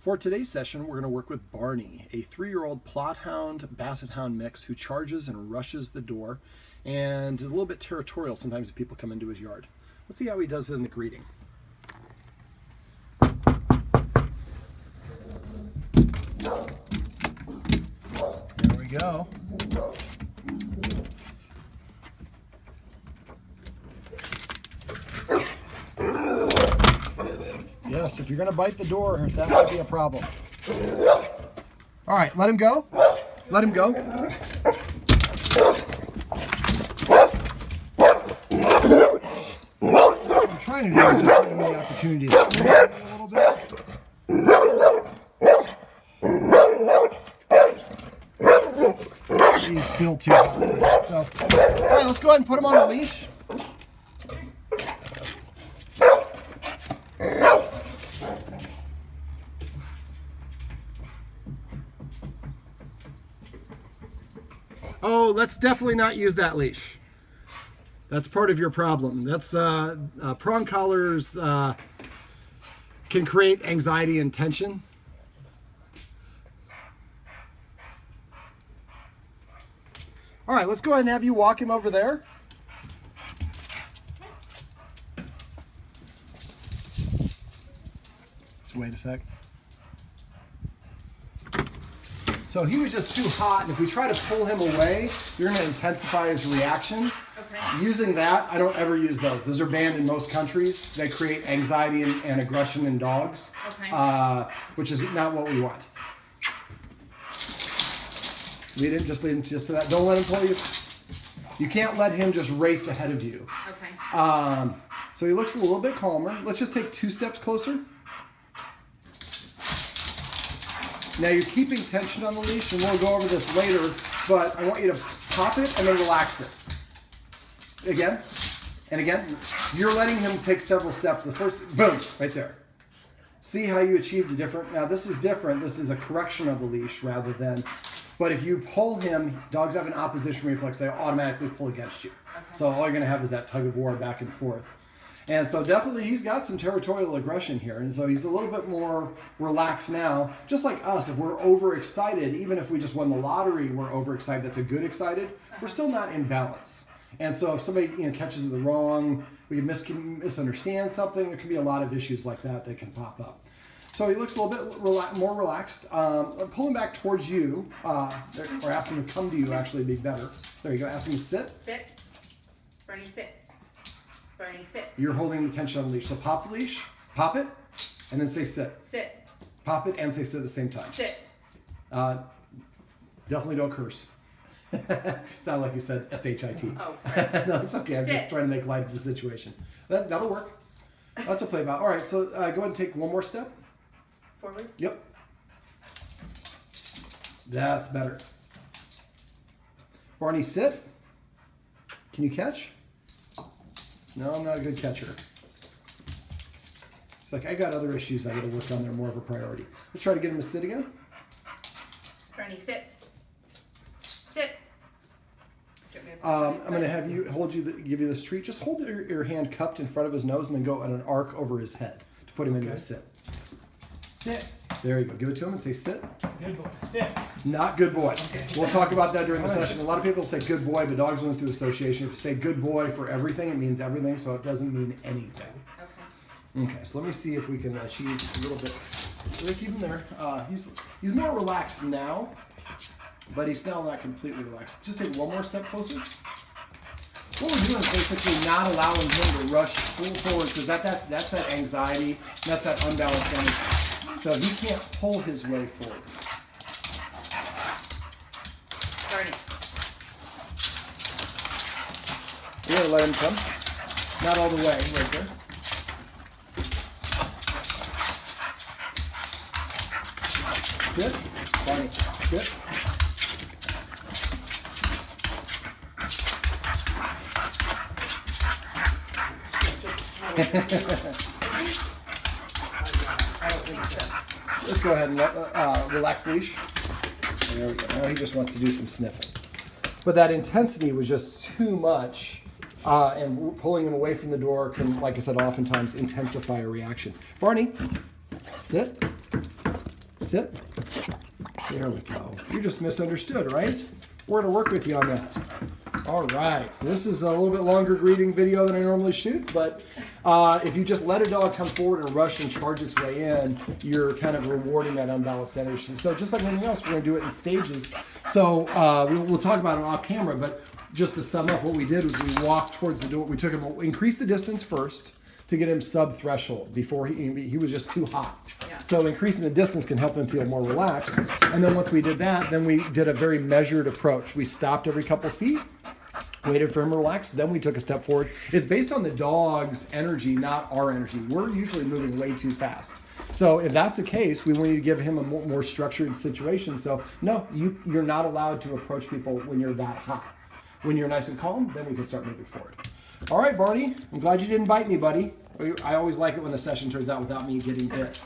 For today's session, we're going to work with Barney, a 3-year-old Plot Hound Basset Hound mix who charges and rushes the door and is a little bit territorial sometimes if people come into his yard. Let's see how he does it in the greeting. There we go. Yes, if you're going to bite the door, that might be a problem. All right, let him go. Let him go. What I'm trying to do is just give him the opportunity to sit a little bit. He's still too hot for this. So, all right, let's go ahead and put him on the leash. Oh, let's definitely not use that leash. That's part of your problem. That's prong collars can create anxiety and tension. All right, let's go ahead and have you walk him over there. Just wait a sec. So he was just too hot, and if we try to pull him away, you're going to intensify his reaction. Okay. Using that, I don't ever use those. Those are banned in most countries. They create anxiety and aggression in dogs, okay. Which is not what we want. Lead him just to that. Don't let him pull you. You can't let him just race ahead of you. Okay. So he looks a little bit calmer. Let's just take 2 steps closer. Now you're keeping tension on the leash, and we'll go over this later, but I want you to pop it and then relax it. Again, and again. You're letting him take several steps. The first, boom, right there. See how you achieved a different, now this is different. This is a correction of the leash rather than, but if you pull him, dogs have an opposition reflex. They automatically pull against you. Okay. So all you're going to have is that tug of war back and forth. And so definitely he's got some territorial aggression here. And so he's a little bit more relaxed now. Just like us, if we're overexcited, even if we just won the lottery, we're overexcited, that's a good excited, we're still not in balance. And so if somebody catches it wrong, we can misunderstand something, there can be a lot of issues like that that can pop up. So he looks a little bit more relaxed. Pull him back towards you, or ask him to come to you actually would be better. There you go, ask him to sit. Sit. Barney, sit. Barney, sit. You're holding the tension on the leash. So pop the leash, pop it, and then say sit. Sit. Pop it and say sit at the same time. Sit. Definitely don't curse. Sound like you said S-H-I-T. Oh, sorry. No, it's okay. I'm just trying to make light of the situation. That'll work. That's a play about. All right, so go ahead and take one more step. Forward? Yep. That's better. Barney, sit. Can you catch? No, I'm not a good catcher. It's like, I got other issues I got to work on. They're more of a priority. Let's try to get him to sit again. Barney, sit. Sit. I'm going to have you give you this treat. Just hold your hand cupped in front of his nose and then go on an arc over his head to put him into a sit. Sit. There you go. Give it to him and say sit. Good boy. Sit. Not good boy. Okay. We'll talk about that during the session. A lot of people say good boy, but dogs went through association. If you say good boy for everything, it means everything, so it doesn't mean anything. Okay, so let me see if we can achieve a little bit. We're gonna keep him there. He's more relaxed now, but he's still not completely relaxed. Just take one more step closer. What we're doing is basically not allowing him to rush full forward, because that's that anxiety, that's that unbalanced energy. So he can't pull his way forward. Barney. You're gonna let him come. Not all the way, right there. Sit. Barney, sit. Let's go ahead and relax the leash. There we go. Now he just wants to do some sniffing. But that intensity was just too much, and pulling him away from the door can, like I said, oftentimes intensify a reaction. Barney, sit. sit. There we go. You just misunderstood, right? We're going to work with you on that. All right. So this is a little bit longer greeting video than I normally shoot, but if you just let a dog come forward and rush and charge its way in, you're kind of rewarding that unbalanced energy. So just like anything else, we're going to do it in stages. So we'll talk about it off camera, but just to sum up, what we did was we walked towards the door. We took him, increased the distance first to get him sub-threshold before he was just too hot. Yeah. So increasing the distance can help him feel more relaxed. And then once we did that, then we did a very measured approach. We stopped every couple feet, waited for him to relax, then we took a step forward. It's based on the dog's energy, not our energy. We're usually moving way too fast. So if that's the case, we want you to give him a more structured situation. So no, you're not allowed to approach people when you're that hot. When you're nice and calm, then we can start moving forward. All right, Barney, I'm glad you didn't bite me, buddy. I always like it when the session turns out without me getting bit.